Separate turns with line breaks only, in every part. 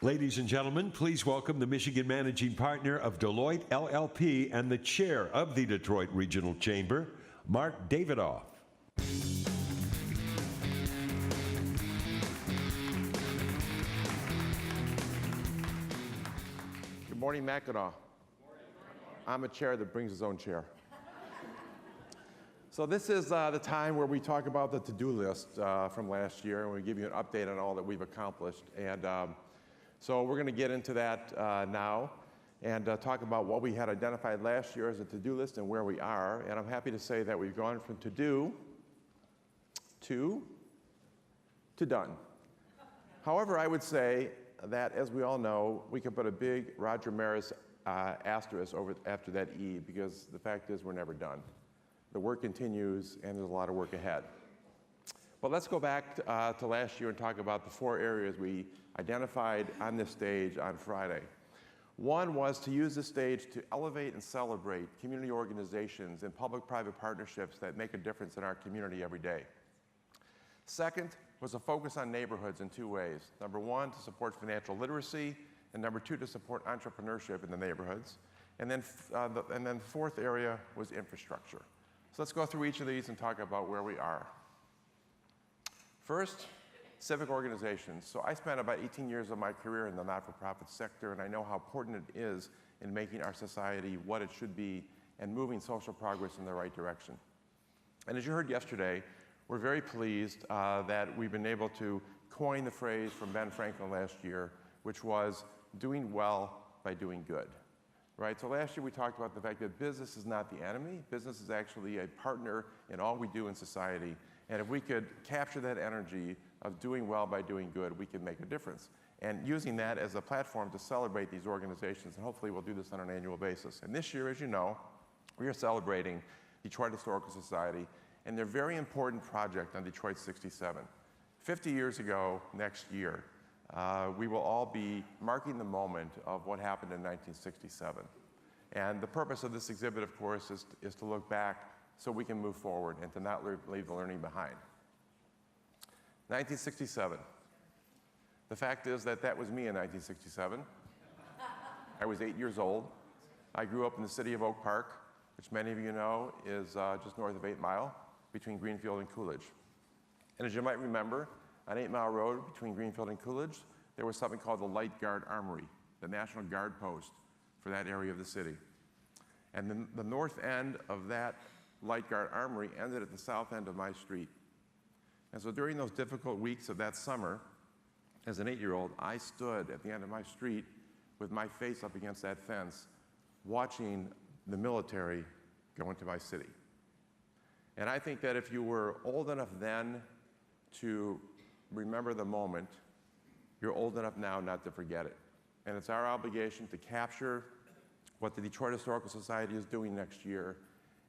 Ladies and gentlemen, please welcome the Michigan Managing Partner of Deloitte LLP and the Chair of the Detroit Regional Chamber, Mark Davidoff.
Good morning, Mackinac. I'm a chair that brings his own chair. So this is the time where we talk about the to-do list from last year, and we give you an update on all that we've accomplished. And so we're going to get into that now and talk about what we had identified last year as a to-do list and where we are. And I'm happy to say that we've gone from to-do to done. However, I would say that, as we all know, we could put a big Roger Maris asterisk after that E, because the fact is we're never done. The work continues, and there's a lot of work ahead. But let's go back to last year and talk about the 4 areas we identified on this stage on Friday. One was to use this stage to elevate and celebrate community organizations and public-private partnerships that make a difference in our community every day. Second was a focus on neighborhoods in 2 ways. Number 1, to support financial literacy, and number 2, to support entrepreneurship in the neighborhoods. And then the 4th area was infrastructure. So let's go through each of these and talk about where we are. First, civic organizations. So I spent about 18 years of my career in the not-for-profit sector, and I know how important it is in making our society what it should be and moving social progress in the right direction. And as you heard yesterday, we're very pleased that we've been able to coin the phrase from Ben Franklin last year, which was doing well by doing good. Right? So last year we talked about the fact that business is not the enemy. Business is actually a partner in all we do in society. And if we could capture that energy of doing well by doing good, we could make a difference. And using that as a platform to celebrate these organizations, and hopefully we'll do this on an annual basis. And this year, as you know, we are celebrating Detroit Historical Society and their very important project on Detroit 67. 50 years ago next year, we will all be marking the moment of what happened in 1967. And the purpose of this exhibit, of course, is to look back so we can move forward and to not leave the learning behind. 1967. The fact is that was me in 1967. I was 8 years old. I grew up in the city of Oak Park, which many of you know is just north of 8 Mile, between Greenfield and Coolidge. And as you might remember, on 8 Mile Road between Greenfield and Coolidge, there was something called the Light Guard Armory, the National Guard post for that area of the city. And the north end of that Light Guard Armory ended at the south end of my street. And so during those difficult weeks of that summer, as an 8-year-old, I stood at the end of my street with my face up against that fence, watching the military go into my city. And I think that if you were old enough then to remember the moment, you're old enough now not to forget it. And it's our obligation to capture what the Detroit Historical Society is doing next year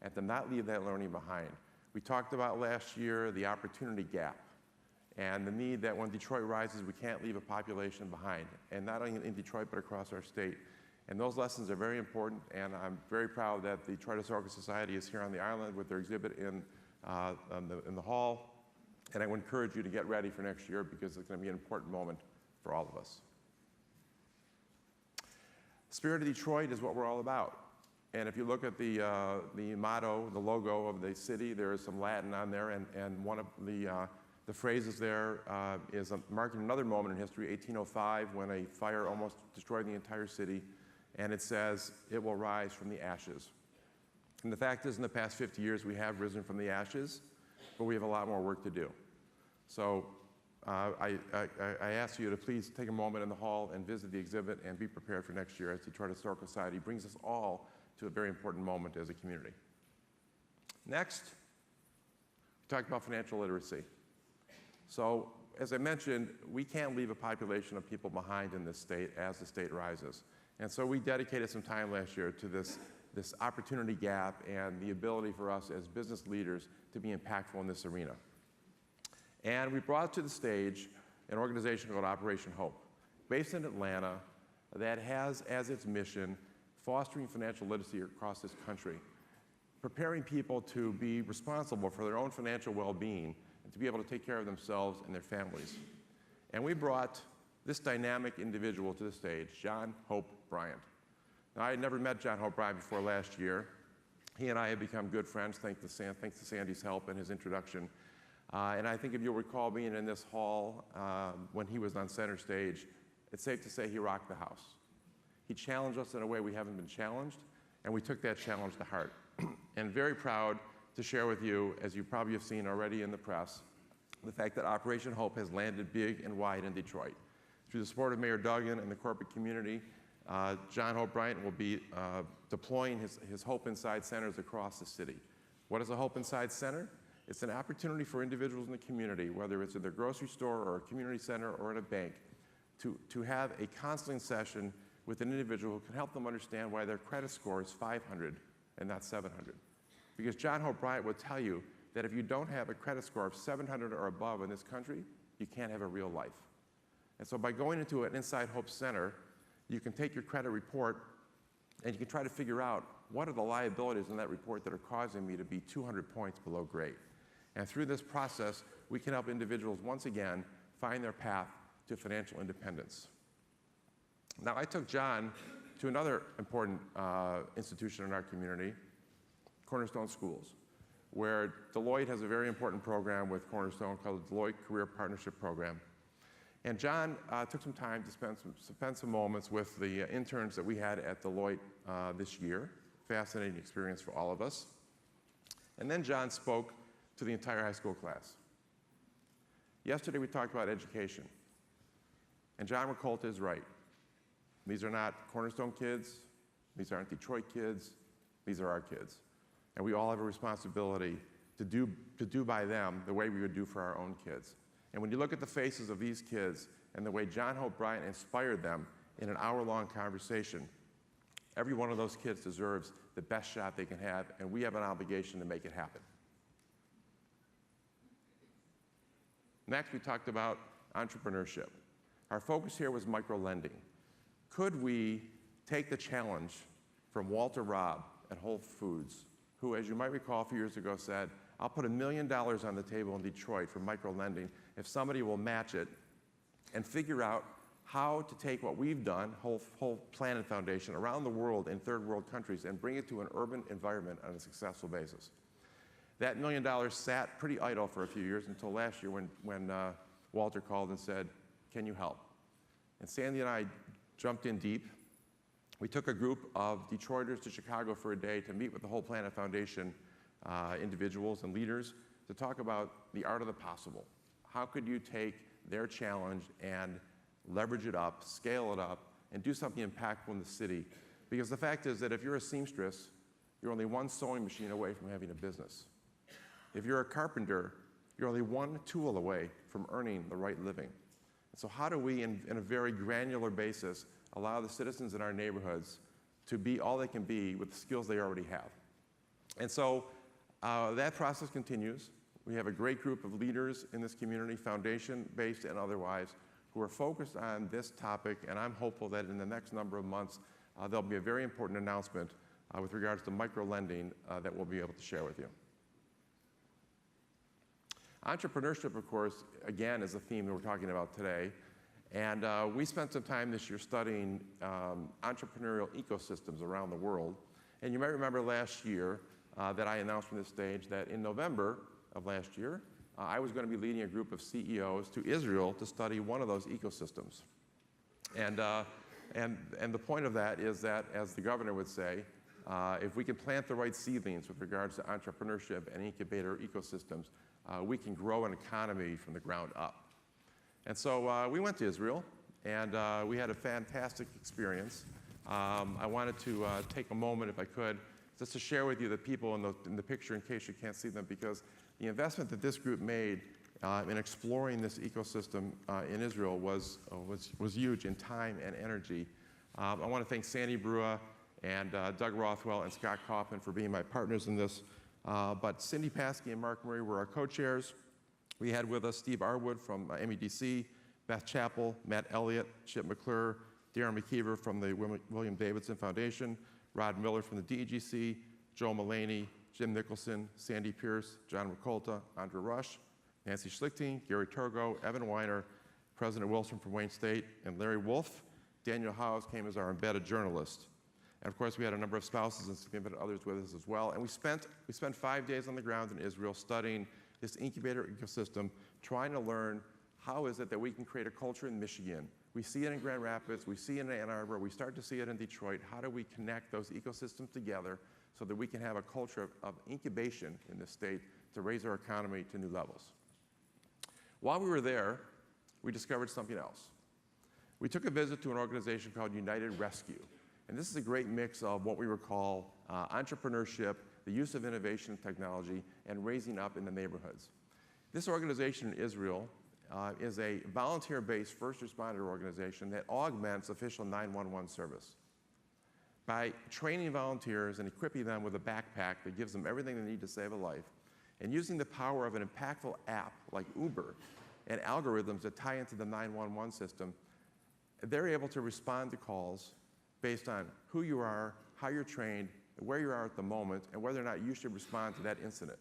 and to not leave that learning behind. We talked about last year the opportunity gap and the need that when Detroit rises, we can't leave a population behind, and not only in Detroit, but across our state. And those lessons are very important, and I'm very proud that the Detroit Historical Society is here on the island with their exhibit in the hall. And I would encourage you to get ready for next year because it's going to be an important moment for all of us. Spirit of Detroit is what we're all about. And if you look at the motto, the logo of the city, there is some Latin on there, and one of the phrases there is marking another moment in history, 1805, when a fire almost destroyed the entire city, and it says, "It will rise from the ashes." And the fact is, in the past 50 years, we have risen from the ashes, but we have a lot more work to do. So I ask you to please take a moment in the hall and visit the exhibit and be prepared for next year as Detroit Historical Society brings us all to a very important moment as a community. Next, we talked about financial literacy. So as I mentioned, we can't leave a population of people behind in this state as the state rises. And so we dedicated some time last year to this opportunity gap and the ability for us as business leaders to be impactful in this arena. And we brought to the stage an organization called Operation Hope, based in Atlanta, that has as its mission fostering financial literacy across this country, preparing people to be responsible for their own financial well-being and to be able to take care of themselves and their families. And we brought this dynamic individual to the stage, John Hope Bryant. Now, I had never met John Hope Bryant before last year. He and I have become good friends thanks to Sandy's help and his introduction. And I think if you'll recall being in this hall when he was on center stage, it's safe to say he rocked the house. He challenged us in a way we haven't been challenged, and we took that challenge to heart. And very proud to share with you, as you probably have seen already in the press, the fact that Operation Hope has landed big and wide in Detroit. Through the support of Mayor Duggan and the corporate community, John Hope Bryant will be deploying his Hope Inside centers across the city. What is a Hope Inside center? It's an opportunity for individuals in the community, whether it's in their grocery store or a community center or in a bank, to have a counseling session with an individual who can help them understand why their credit score is 500 and not 700. Because John Hope Bryant will tell you that if you don't have a credit score of 700 or above in this country, you can't have a real life. And so by going into an Inside Hope Center, you can take your credit report and you can try to figure out what are the liabilities in that report that are causing me to be 200 points below grade. And through this process, we can help individuals once again find their path to financial independence. Now, I took John to another important institution in our community, Cornerstone Schools, where Deloitte has a very important program with Cornerstone called the Deloitte Career Partnership Program. And John took some time to spend some moments with the interns that we had at Deloitte this year. Fascinating experience for all of us. And then John spoke to the entire high school class. Yesterday we talked about education. And John Racolta is right. These are not Cornerstone kids. These aren't Detroit kids. These are our kids. And we all have a responsibility to do by them the way we would do for our own kids. And when you look at the faces of these kids and the way John Hope Bryant inspired them in an hour-long conversation, every one of those kids deserves the best shot they can have, and we have an obligation to make it happen. Next, we talked about entrepreneurship. Our focus here was micro-lending. Could we take the challenge from Walter Robb at Whole Foods, who, as you might recall, a few years ago said, I'll put $1 million on the table in Detroit for micro-lending if somebody will match it, and figure out how to take what we've done, whole Planet Foundation, around the world in third world countries and bring it to an urban environment on a successful basis. That $1 million sat pretty idle for a few years until last year when Walter called and said, can you help? And Sandy and I jumped in deep. We took a group of Detroiters to Chicago for a day to meet with the Whole Planet Foundation individuals and leaders to talk about the art of the possible. How could you take their challenge and leverage it up, scale it up, and do something impactful in the city? Because the fact is that if you're a seamstress, you're only one sewing machine away from having a business. If you're a carpenter, you're only one tool away from earning the right living. So how do we, in a very granular basis, allow the citizens in our neighborhoods to be all they can be with the skills they already have? And so that process continues. We have a great group of leaders in this community, foundation-based and otherwise, who are focused on this topic, and I'm hopeful that in the next number of months, there'll be a very important announcement with regards to micro-lending that we'll be able to share with you. Entrepreneurship, of course, again, is a theme that we're talking about today. And we spent some time this year studying entrepreneurial ecosystems around the world. And you might remember last year that I announced from this stage that in November of last year, I was going to be leading a group of CEOs to Israel to study one of those ecosystems. And the point of that is that, as the governor would say, if we can plant the right seedlings with regards to entrepreneurship and incubator ecosystems, we can grow an economy from the ground up. And so we went to Israel, and we had a fantastic experience. I wanted to take a moment, if I could, just to share with you the people in the picture in case you can't see them, because the investment that this group made in exploring this ecosystem in Israel was huge in time and energy. I want to thank Sandy Brua and Doug Rothwell and Scott Kaufman for being my partners in this. But Cindy Paskey and Mark Murray were our co-chairs. We had with us Steve Arwood from MEDC, Beth Chappell, Matt Elliott, Chip McClure, Darren McKeever from the William Davidson Foundation, Rod Miller from the DEGC, Joe Mullaney, Jim Nicholson, Sandy Pierce, John Racolta, Andrew Rush, Nancy Schlichting, Gary Turgo, Evan Weiner, President Wilson from Wayne State, and Larry Wolf. Daniel Howes came as our embedded journalist. And of course, we had a number of spouses and significant others with us as well. And we spent 5 days on the ground in Israel studying this incubator ecosystem, trying to learn how is it that we can create a culture in Michigan. We see it in Grand Rapids, we see it in Ann Arbor, we start to see it in Detroit. How do we connect those ecosystems together so that we can have a culture of incubation in this state to raise our economy to new levels? While we were there, we discovered something else. We took a visit to an organization called United Rescue. And this is a great mix of what we would call entrepreneurship, the use of innovation and technology, and raising up in the neighborhoods. This organization in Israel is a volunteer-based first responder organization that augments official 911 service. By training volunteers and equipping them with a backpack that gives them everything they need to save a life, and using the power of an impactful app like Uber and algorithms that tie into the 911 system, they're able to respond to calls based on who you are, how you're trained, where you are at the moment, and whether or not you should respond to that incident.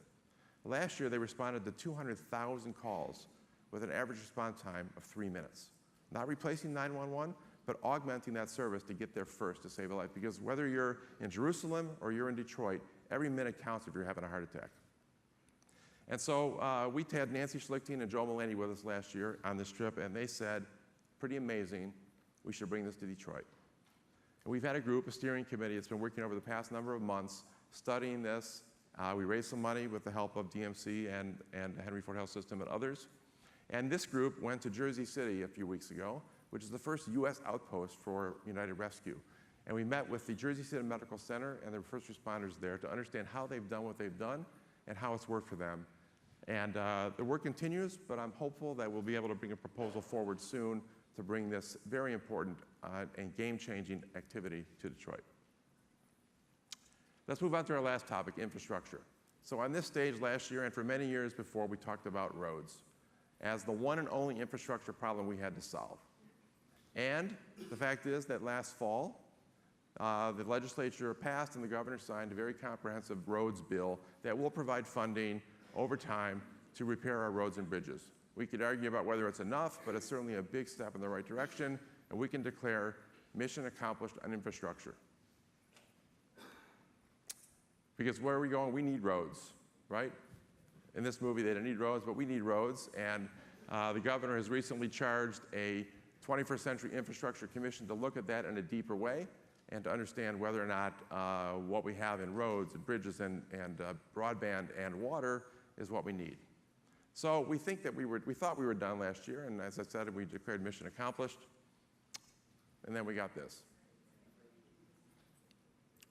Last year, they responded to 200,000 calls with an average response time of 3 minutes. Not replacing 911, but augmenting that service to get there first to save a life. Because whether you're in Jerusalem or you're in Detroit, every minute counts if you're having a heart attack. And so we had Nancy Schlichting and Joe Mullaney with us last year on this trip, and they said, pretty amazing, we should bring this to Detroit. And we've had a steering committee that's been working over the past number of months studying this. We raised some money with the help of DMC and Henry Ford Health System and others. And this group went to Jersey City a few weeks ago, which is the first U.S. outpost for United Rescue. And we met with the Jersey City Medical Center and their first responders there to understand how they've done what they've done and how it's worked for them. And the work continues, but I'm hopeful that we'll be able to bring a proposal forward soon to bring this very important and game-changing activity to Detroit. Let's move on to our last topic, infrastructure. So on this stage last year and for many years before, we talked about roads as the one and only infrastructure problem we had to solve. And the fact is that last fall, the legislature passed and the governor signed a very comprehensive roads bill that will provide funding over time to repair our roads and bridges. We could argue about whether it's enough, but it's certainly a big step in the right direction, and we can declare mission accomplished on infrastructure. Because where are we going? We need roads, right? In this movie, they didn't need roads, but we need roads, and the governor has recently charged a 21st Century Infrastructure Commission to look at that in a deeper way and to understand whether or not what we have in roads and bridges and broadband and water is what we need. So we think that we thought we were done last year, and as I said, we declared mission accomplished, and then we got this.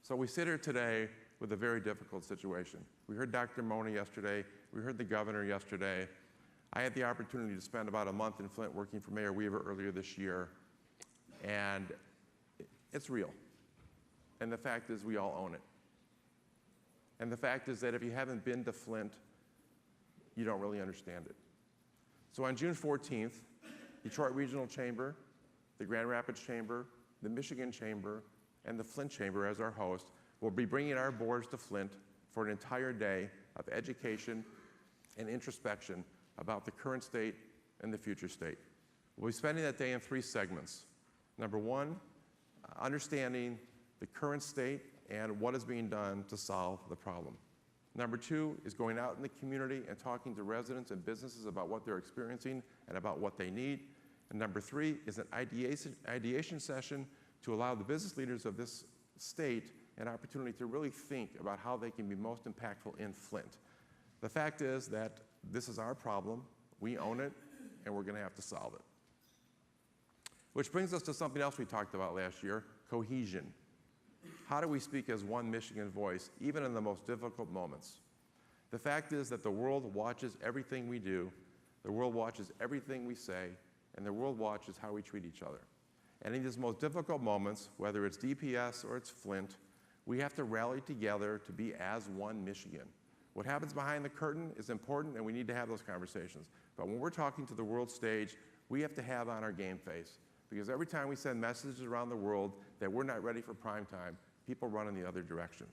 So we sit here today with a very difficult situation. We heard Dr. Mona yesterday, we heard the governor yesterday. I had the opportunity to spend about a month in Flint working for Mayor Weaver earlier this year, and it's real. And the fact is we all own it. And the fact is that if you haven't been to Flint, you don't really understand it. So on June 14th, Detroit Regional Chamber, the Grand Rapids Chamber, the Michigan Chamber, and the Flint Chamber as our host will be bringing our boards to Flint for an entire day of education and introspection about the current state and the future state. We'll be spending that day in 3 segments. Number 1, understanding the current state and what is being done to solve the problem. Number 2 is going out in the community and talking to residents and businesses about what they're experiencing and about what they need. And number 3 is an ideation session to allow the business leaders of this state an opportunity to really think about how they can be most impactful in Flint. The fact is that this is our problem, we own it, and we're going to have to solve it. Which brings us to something else we talked about last year, cohesion. How do we speak as one Michigan voice, even in the most difficult moments? The fact is that the world watches everything we do, the world watches everything we say, and the world watches how we treat each other. And in these most difficult moments, whether it's DPS or it's Flint, we have to rally together to be as one Michigan. What happens behind the curtain is important, and we need to have those conversations. But when we're talking to the world stage, we have to have on our game face. Because every time we send messages around the world that we're not ready for prime time, people run in the other direction.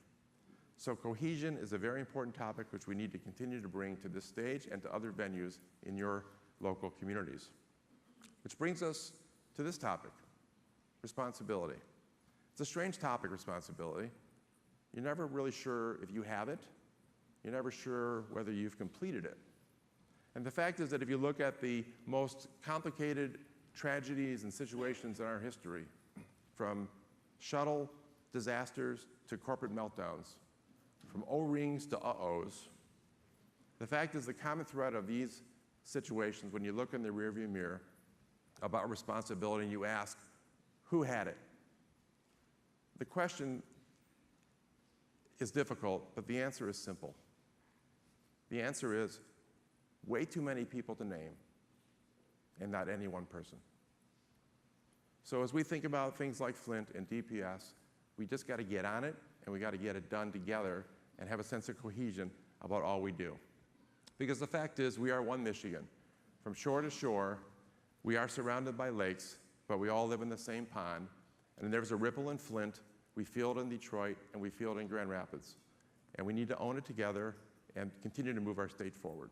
So cohesion is a very important topic which we need to continue to bring to this stage and to other venues in your local communities. Which brings us to this topic, responsibility. It's a strange topic, responsibility. You're never really sure if you have it. You're never sure whether you've completed it. And the fact is that if you look at the most complicated tragedies and situations in our history, from shuttle disasters to corporate meltdowns, from O-rings to uh-ohs, the fact is the common thread of these situations, when you look in the rearview mirror about responsibility and you ask, who had it? The question is difficult, but the answer is simple. The answer is way too many people to name, and not any one person. So as we think about things like Flint and DPS, we just got to get on it, and we got to get it done together and have a sense of cohesion about all we do. Because the fact is, we are one Michigan. From shore to shore, we are surrounded by lakes, but we all live in the same pond. And there's a ripple in Flint, we feel it in Detroit, and we feel it in Grand Rapids. And we need to own it together and continue to move our state forward.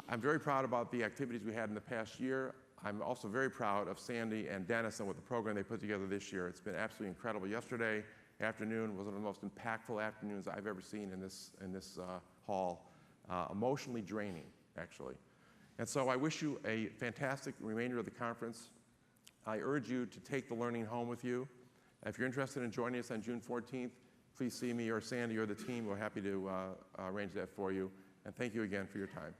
I'm very proud about the activities we had in the past year. I'm also very proud of Sandy and Dennis and what the program they put together this year. It's been absolutely incredible. Yesterday afternoon was one of the most impactful afternoons I've ever seen in this hall. Emotionally draining, actually. And so I wish you a fantastic remainder of the conference. I urge you to take the learning home with you. If you're interested in joining us on June 14th, please see me or Sandy or the team. We're happy to arrange that for you. And thank you again for your time.